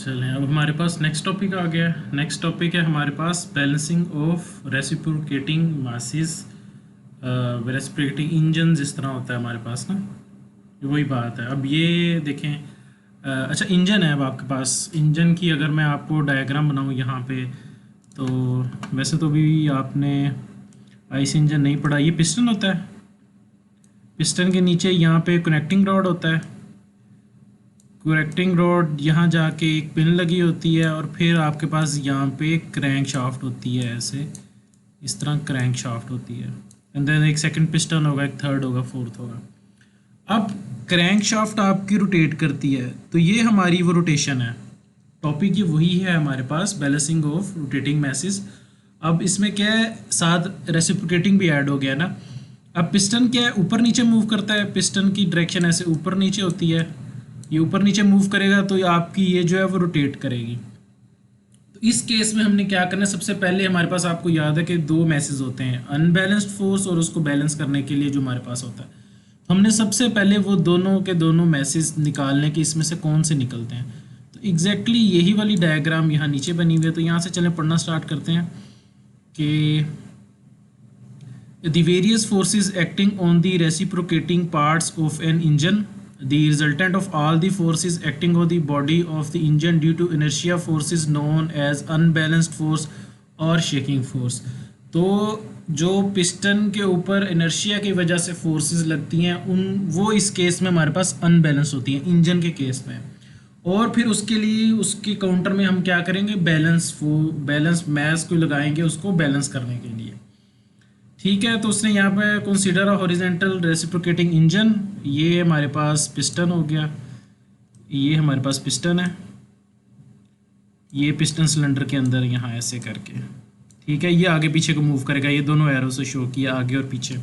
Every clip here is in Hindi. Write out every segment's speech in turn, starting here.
चलें, अब हमारे पास नेक्स्ट टॉपिक आ गया है। नेक्स्ट टॉपिक है हमारे पास balancing of reciprocating masses, reciprocating engine जिस तरह होता है हमारे पास ना, वही बात है। अब ये देखें, अच्छा इंजन है। अब आपके पास इंजन की अगर मैं आपको डायग्राम बनाऊँ यहाँ पे, तो वैसे तो भी आपने आईसी इंजन नहीं पढ़ा। ये पिस्टन होता है, पिस्टन के नीचे यहाँ पे कनेक्टिंग रॉड होता है। कनेक्टिंग रॉड यहाँ जाके एक पिन लगी होती है और फिर आपके पास यहाँ पे क्रैंक शाफ्ट होती है, ऐसे इस तरह क्रैंक शाफ्ट होती है। एंड देन एक सेकंड पिस्टन होगा, एक थर्ड होगा, फोर्थ होगा। अब क्रैंक शाफ्ट आपकी रोटेट करती है, तो ये हमारी वो रोटेशन है। टॉपिक ये वही है हमारे पास, बैलेंसिंग ऑफ रोटेटिंग मैसेज। अब इसमें क्या है, साथ रेसिप्रोकेटिंग भी ऐड हो गया ना। अब पिस्टन क्या है, ऊपर नीचे मूव करता है। पिस्टन की डायरेक्शन ऐसे ऊपर नीचे होती है, ये ऊपर नीचे मूव करेगा तो आपकी ये जो है वो रोटेट करेगी। तो इस केस में हमने क्या करना है, सबसे पहले हमारे पास आपको याद है कि दो मैसेज होते हैं, अनबैलेंस्ड फोर्स और उसको बैलेंस करने के लिए जो हमारे पास होता है। तो हमने सबसे पहले वो दोनों के दोनों मैसेज निकालने के इसमें से कौन से निकलते हैं। तो एग्जैक्टली यही वाली डायग्राम यहाँ नीचे बनी हुई है। तो यहाँ से चलें पढ़ना स्टार्ट करते हैं कि the various forces acting on the reciprocating parts of an engine, the resultant of all the forces acting on the body of the engine due to inertia force is known as unbalanced force और shaking force। तो जो पिस्टन के ऊपर इनर्शिया की वजह से फोर्सेस लगती हैं वो इस केस में हमारे पास अनबैलेंस होती हैं इंजन के केस में। और फिर उसके लिए उसकी काउंटर में हम क्या करेंगे, बैलेंस मैस को लगाएंगे उसको बैलेंस करने के लिए। ठीक है, तो उसने यहाँ पे consider a horizontal reciprocating engine, ये हमारे पास पिस्टन हो गया, ये हमारे पास पिस्टन है, ये पिस्टन सिलेंडर के अंदर यहाँ ऐसे करके, ठीक है, ये आगे पीछे को मूव करेगा। ये दोनों एरो से शो किया आगे और पीछे।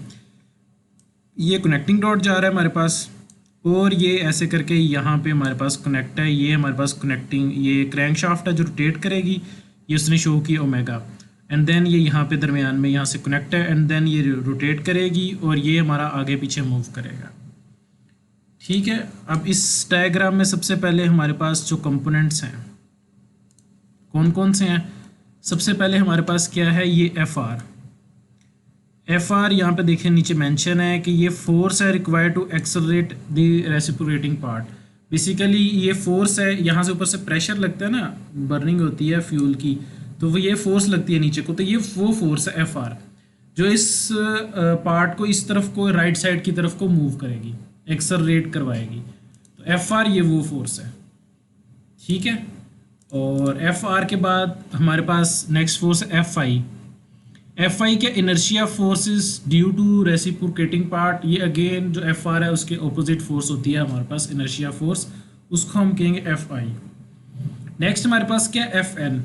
ये कनेक्टिंग रॉड जा रहा है हमारे पास, और ये ऐसे करके यहाँ पे हमारे पास कनेक्ट है। ये हमारे पास कनेक्टिंग, ये क्रैंक शाफ्ट है जो रोटेट करेगी, ये उसने शो किया ओमेगा। एंड देन ये यहाँ पे दरमियान में यहाँ से कनेक्ट है, एंड देन ये रोटेट करेगी और ये हमारा आगे पीछे मूव करेगा। ठीक है, अब इस डायग्राम में सबसे पहले हमारे पास जो कंपोनेंट्स हैं कौन कौन से हैं। सबसे पहले हमारे पास क्या है, ये एफ आर यहाँ पे देखिए नीचे मेंशन है कि ये फोर्स है required to accelerate the reciprocating part. Basically ये फोर्स है, यहाँ से ऊपर से प्रेशर लगता है ना, बर्निंग होती है फ्यूल की, तो वो ये फोर्स लगती है नीचे को, तो ये वो फोर्स है एफ आर जो इस पार्ट को इस तरफ को राइट साइड की तरफ को मूव करेगी, एक्सेलरेट करवाएगी। तो एफ आर ये वो फोर्स है। ठीक है, और एफ आर के बाद हमारे पास नेक्स्ट फोर्स है एफ आई। एफ आई के inertia forces due to reciprocating part, ये अगेन जो एफ आर है उसके ऑपोजिट फोर्स होती है हमारे पास इनर्शिया फोर्स, उसको हम कहेंगे एफ आई। नेक्स्ट हमारे पास क्या है, एफ एन।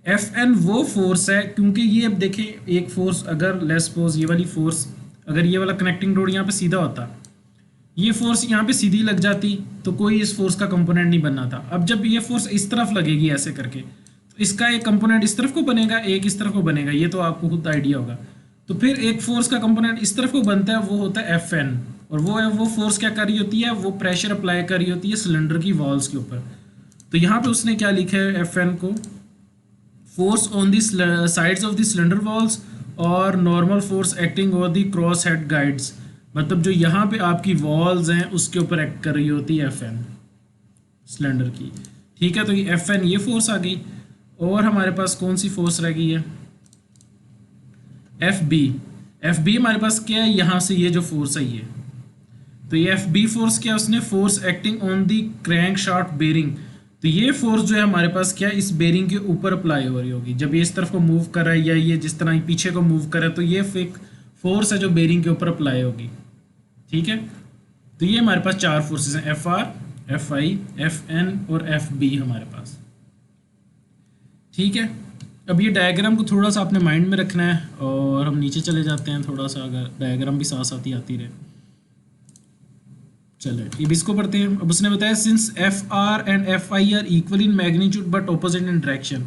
एफ एन वो फोर्स है, क्योंकि ये अब देखें एक फोर्स, अगर लेट्स सपोज ये वाली फोर्स, अगर ये वाला कनेक्टिंग रोड यहाँ पे सीधा होता, ये फोर्स यहाँ पे सीधी लग जाती तो कोई इस फोर्स का कंपोनेंट नहीं बनना था। अब जब ये फोर्स इस तरफ लगेगी ऐसे करके, तो इसका एक कंपोनेंट इस तरफ को बनेगा, एक इस तरफ को बनेगा, ये तो आपको खुद आइडिया होगा। तो फिर एक फोर्स का कंपोनेंट इस तरफ को बनता है, वो होता है एफ एन। और वो फोर्स क्या कर रही होती है, वो प्रेशर अप्लाई कर रही होती है सिलेंडर की वॉल्स के ऊपर। तो यहाँ पे उसने क्या लिखा है एफ एन को, force on the sides of the cylinder walls और normal force acting over the cross head guides. मतलब जो यहाँ पे आपकी वॉल्स हैं उसके ऊपर एक्ट कर रही होती है एफ एन सिलेंडर की। ठीक है, तो ये एफ एन ये फोर्स आ गई। और हमारे पास कौन सी फोर्स रह गई है, एफ बी। एफ बी हमारे पास क्या है, यहाँ से ये जो फोर्स है ये, तो ये एफ बी फोर्स क्या है, उसने force acting on the crank shaft bearing. तो ये फोर्स जो है हमारे पास क्या है, इस बेरिंग के ऊपर अप्लाई हो रही होगी। जब ये इस तरफ को मूव कर रहा है या ये जिस तरह पीछे को मूव कर रहा है, तो ये एक फोर्स है जो बेरिंग के ऊपर अप्लाई होगी। ठीक है, तो ये हमारे पास चार फोर्सेस हैं, F R, F I, F N और एफ बी हमारे पास। ठीक है, अब ये डायग्राम को थोड़ा सा अपने माइंड में रखना है और हम नीचे चले जाते हैं थोड़ा सा, अगर डायग्राम भी साथ साथ ही आती रहे। चलो ये भी इसको पढ़ते हैं। अब उसने बताया since F R and F I R equal in magnitude but opposite in direction.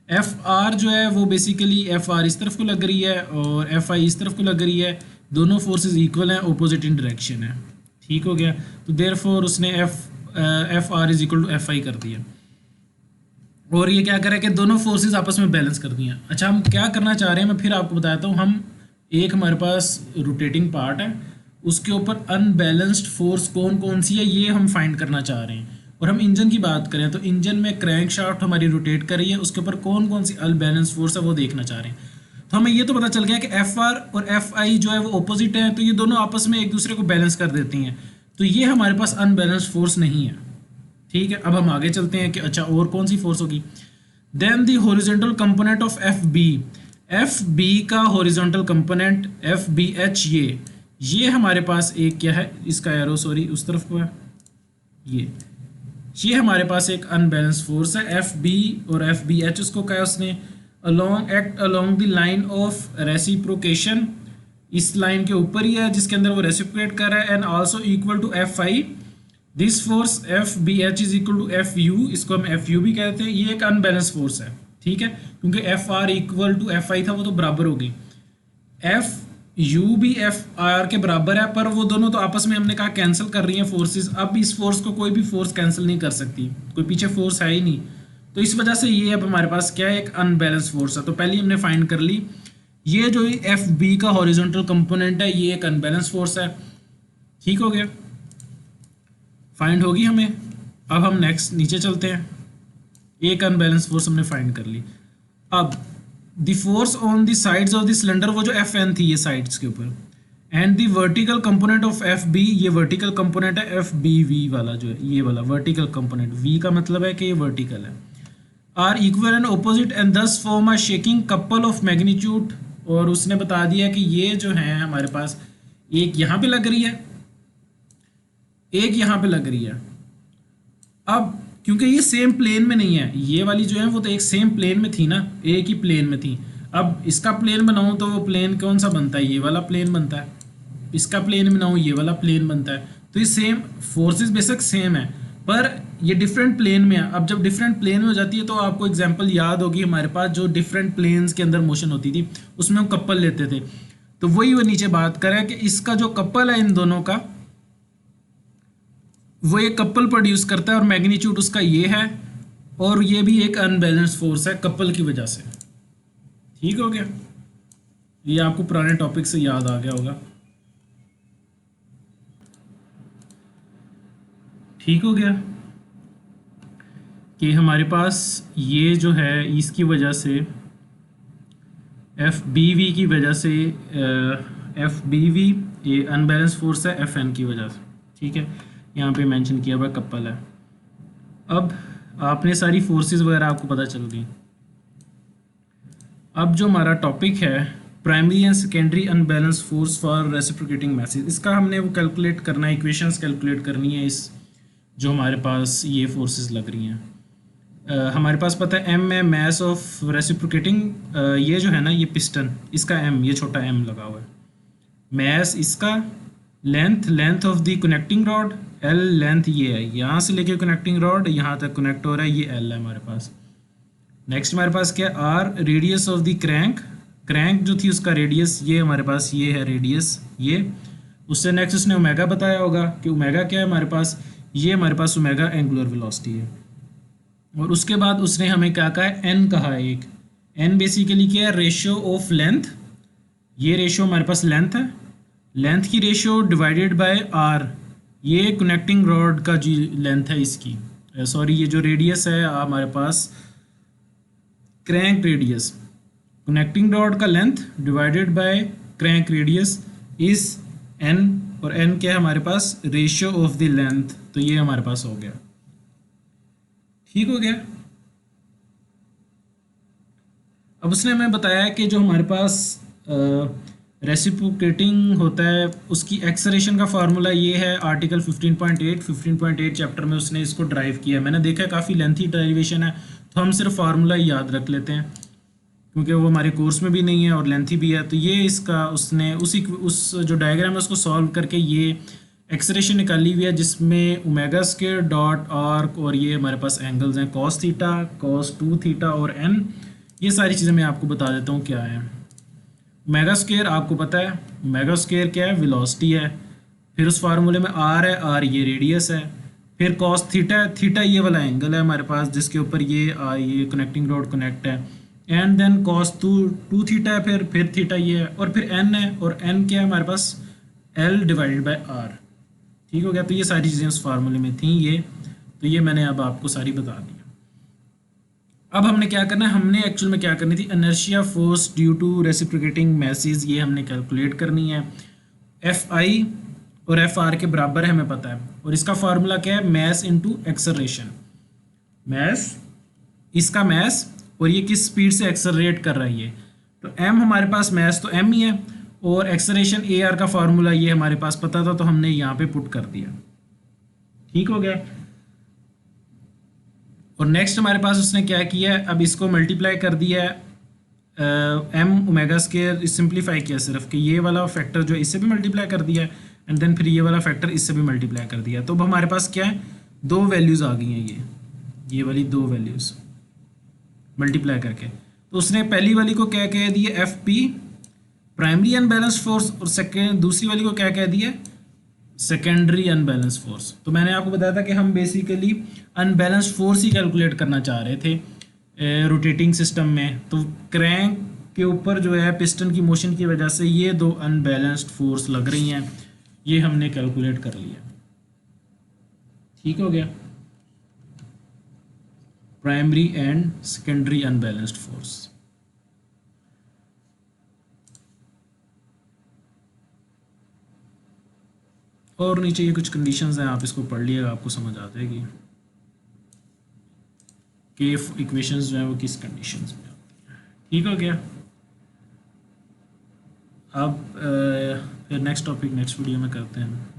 F R जो है वो बेसिकली एफ आर इस तरफ को लग रही है और एफ आई इस तरफ को लग रही है, दोनों फोर्सेस इक्वल हैं, ऑपोजिट इन डायरेक्शन है। ठीक हो गया, तो देयरफॉर उसने F R is equal to F I कर दिया। और ये क्या करे कि दोनों फोर्सेस आपस में बैलेंस कर दिए। अच्छा, हम क्या करना चाह रहे हैं मैं फिर आपको बताता हूँ। हम एक हमारे पास रोटेटिंग पार्ट है, उसके ऊपर अनबैलेंस्ड फोर्स कौन कौन सी है ये हम फाइंड करना चाह रहे हैं। और हम इंजन की बात करें तो इंजन में क्रैंक शाफ्ट हमारी रोटेट कर रही है, उसके ऊपर कौन कौन सी अनबैलेंस्ड फोर्स है वो देखना चाह रहे हैं। तो हमें ये तो पता चल गया कि एफ आर और एफ आई जो है वो ऑपोजिट है, तो ये दोनों आपस में एक दूसरे को बैलेंस कर देती हैं, तो ये हमारे पास अनबैलेंस्ड फोर्स नहीं है। ठीक है, अब हम आगे चलते हैं कि अच्छा और कौन सी फोर्स होगी। Then the horizontal component of F B, F B का horizontal component F B H, ये हमारे पास एक क्या है, इसका एरो सॉरी उस तरफ को है, ये हमारे पास एक अनबैलेंस फोर्स है एफ बी और एफ बी एच। उसको कहा उसने along act along the line of reciprocation, इस लाइन के ऊपर ही है जिसके अंदर वो रेसिप्रोकेट कर रहा है, and also equal to F I. This force F B H is equal to F U, इसको हम एफ यू भी कहते हैं। ये एक अनबैलेंस फोर्स है, ठीक है, क्योंकि F R equal to F I था, वो तो बराबर होगी। एफ यू भी एफ आर के बराबर है, पर वो दोनों तो आपस में हमने कहा कैंसिल कर रही हैं फोर्सेस। अब इस फोर्स को कोई भी फोर्स कैंसिल नहीं कर सकती, कोई पीछे फोर्स है ही नहीं, तो इस वजह से ये अब हमारे पास क्या है, एक अनबैलेंस फोर्स है। तो पहले हमने फाइंड कर ली, ये जो एफ बी का हॉरिजॉन्टल कंपोनेंट है ये एक अनबैलेंस फोर्स है। ठीक हो गया, फाइंड होगी हमें। अब हम नेक्स्ट नीचे चलते हैं, एक अनबैलेंस फोर्स हमने फाइंड कर ली। अब the force on the sides of the cylinder, वो जो एफ एन थी ये साइड्स के ऊपर, and the vertical component of F B, ये वर्टिकल कंपोनेंट है एफ बी वी वाला जो है, ये वाला वर्टिकल कंपोनेंट, वी का मतलब है कि ये वर्टिकल है, are equal and opposite and thus form a shaking couple of magnitude. और उसने बता दिया कि ये जो है हमारे पास एक यहाँ पे लग रही है, एक यहाँ पे लग रही है। अब क्योंकि ये सेम प्लेन में नहीं है, ये वाली जो है वो तो एक सेम प्लेन में थी ना, एक ही प्लेन में थी। अब इसका प्लेन बनाऊं तो वो प्लेन कौन सा बनता है, ये वाला प्लेन बनता है। इसका प्लेन बनाऊं ये वाला प्लेन बनता है। तो ये सेम फोर्सेस बेशक सेम है, पर ये डिफरेंट प्लेन में है। अब जब डिफरेंट प्लेन में हो जाती है तो आपको एग्जांपल याद होगी, हमारे पास जो डिफरेंट प्लेन्स के अंदर मोशन होती थी उसमें हम कपल लेते थे। तो वही वो नीचे बात करें कि इसका जो कपल है इन दोनों का, वो एक कपल प्रोड्यूस करता है और मैग्नीट्यूड उसका ये है, और ये भी एक अनबैलेंस फोर्स है कपल की वजह से। ठीक हो गया, ये आपको पुराने टॉपिक से याद आ गया होगा। ठीक हो गया कि हमारे पास ये जो है इसकी वजह से एफ बी वी की वजह से, एफ बी वी ये अनबैलेंस फोर्स है एफ एन की वजह से। ठीक है, यहाँ पे मेंशन किया हुआ कपल है। अब आपने सारी फोर्सेस वगैरह आपको पता चल गई। अब जो हमारा टॉपिक है primary and secondary unbalance force for reciprocating message, इसका हमने वो कैलकुलेट करना है, इक्वेशंस कैलकुलेट करनी है इस जो हमारे पास ये फोर्सेस लग रही हैं। हमारे पास पता है एम है मैस ऑफ रेसिप्रोकेटिंग, ये जो है ना ये पिस्टन, इसका एम, ये छोटा एम लगा हुआ है, मैस इसका, length of the connecting rod L, length ये है यहाँ से लेके कनेक्टिंग रॉड यहाँ तक कनेक्ट हो रहा है, ये एल है हमारे पास। नेक्स्ट हमारे पास क्या, R radius of the crank जो थी उसका रेडियस, ये हमारे पास ये है रेडियस ये। उससे नेक्स्ट उसने ओमेगा बताया होगा कि ओमेगा क्या है हमारे पास, ये हमारे पास ओमेगा एंगुलर वेलोसिटी है। और उसके बाद उसने हमें क्या कहा है, एन कहा है एक, एन बेसिकली क्या है, रेशियो ऑफ लेंथ, ये रेशियो हमारे पास लेंथ है, लेंथ की रेशियो डिवाइडेड बाय आर, ये कनेक्टिंग रॉड का जो लेंथ है इसकी, सॉरी ये जो रेडियस है हमारे पास क्रैंक रेडियस, कनेक्टिंग रॉड का length divided by crank radius is an, और एन क्या है हमारे पास, रेशियो ऑफ द लेंथ। तो ये हमारे पास हो गया। ठीक हो गया। अब उसने हमें बताया कि जो हमारे पास रेसिप्रोकेटिंग होता है उसकी एक्सेलरेशन का फार्मूला ये है, आर्टिकल 15.8 चैप्टर में उसने इसको ड्राइव किया है। मैंने देखा है काफ़ी लेंथी ड्राइवेशन है, तो हम सिर्फ फार्मूला ही याद रख लेते हैं क्योंकि वो हमारे कोर्स में भी नहीं है और लेंथी भी है। तो ये इसका उसने उस जो डायग्राम है उसको सॉल्व करके ये एक्सरेशन निकाली हुई है जिसमें ओमेगा स्क्वायर डॉट आर्क और ये हमारे पास एंगल्स हैं कॉस थीटा, कॉस 2 थीटा और एन। ये सारी चीज़ें मैं आपको बता देता हूँ क्या है। ओमेगा स्क्वायर आपको पता है, ओमेगा स्क्वायर क्या है, वेलोसिटी है। फिर उस फार्मूले में आर है, आर ये रेडियस है। फिर कॉस थीटा, थीटा ये वाला एंगल है हमारे पास जिसके ऊपर ये कनेक्टिंग रॉड कनेक्ट है, and then cos two theta है, फिर थीटा ये है, और फिर एन है, और एन क्या है हमारे पास, एल डिवाइडेड बाय आर। ठीक हो गया। तो ये सारी चीज़ें उस फार्मूले में थी ये, तो ये मैंने अब आपको सारी बता दी। अब हमने क्या करना है, हमने एक्चुअल में क्या करनी थी, inertia force due to reciprocating message, ये हमने कैलकुलेट करनी है। एफ आई और एफ आर के बराबर है हमें पता है, और इसका फार्मूला क्या है, मैस इनटू एक्सेलरेशन। मैस, इसका मैस, और ये किस स्पीड से एक्सेलरेट कर रहा है ये, तो एम हमारे पास मैस तो एम ही है, और एक्सेलरेशन ए आर का फार्मूला ये हमारे पास पता था, तो हमने यहाँ पे पुट कर दिया। ठीक हो गया। और नेक्स्ट हमारे पास उसने क्या किया है, अब इसको मल्टीप्लाई कर दिया है, एम ओमेगा स्केयर सिंप्लीफाई किया सिर्फ, कि ये वाला फैक्टर जो है इससे भी मल्टीप्लाई कर दिया है, एंड देन फिर ये वाला फैक्टर इससे भी मल्टीप्लाई कर दिया। तो अब हमारे पास क्या है, दो वैल्यूज़ आ गई हैं, ये वाली दो वैल्यूज़ मल्टीप्लाई करके। तो उसने पहली वाली को क्या कह दिया, F P primary unbalanced force, और सेकेंड दूसरी वाली को क्या कह दिया, सेकेंडरी अनबैलेंस फोर्स। तो मैंने आपको बताया था कि हम बेसिकली अनबैलेंस्ड फोर्स ही कैलकुलेट करना चाह रहे थे रोटेटिंग सिस्टम में। तो क्रैंक के ऊपर जो है पिस्टन की मोशन की वजह से ये दो अनबैलेंस्ड फोर्स लग रही हैं, ये हमने कैलकुलेट कर लिया। ठीक हो गया, primary and secondary unbalanced force. और नीचे ये कुछ कंडीशंस हैं, आप इसको पढ़ लिएगा, आपको समझ आ जाएगी कि इक्वेशंस जो हैं वो किस कंडीशंस में आती हैं। ठीक हो गया। अब फिर नेक्स्ट टॉपिक नेक्स्ट वीडियो में करते हैं।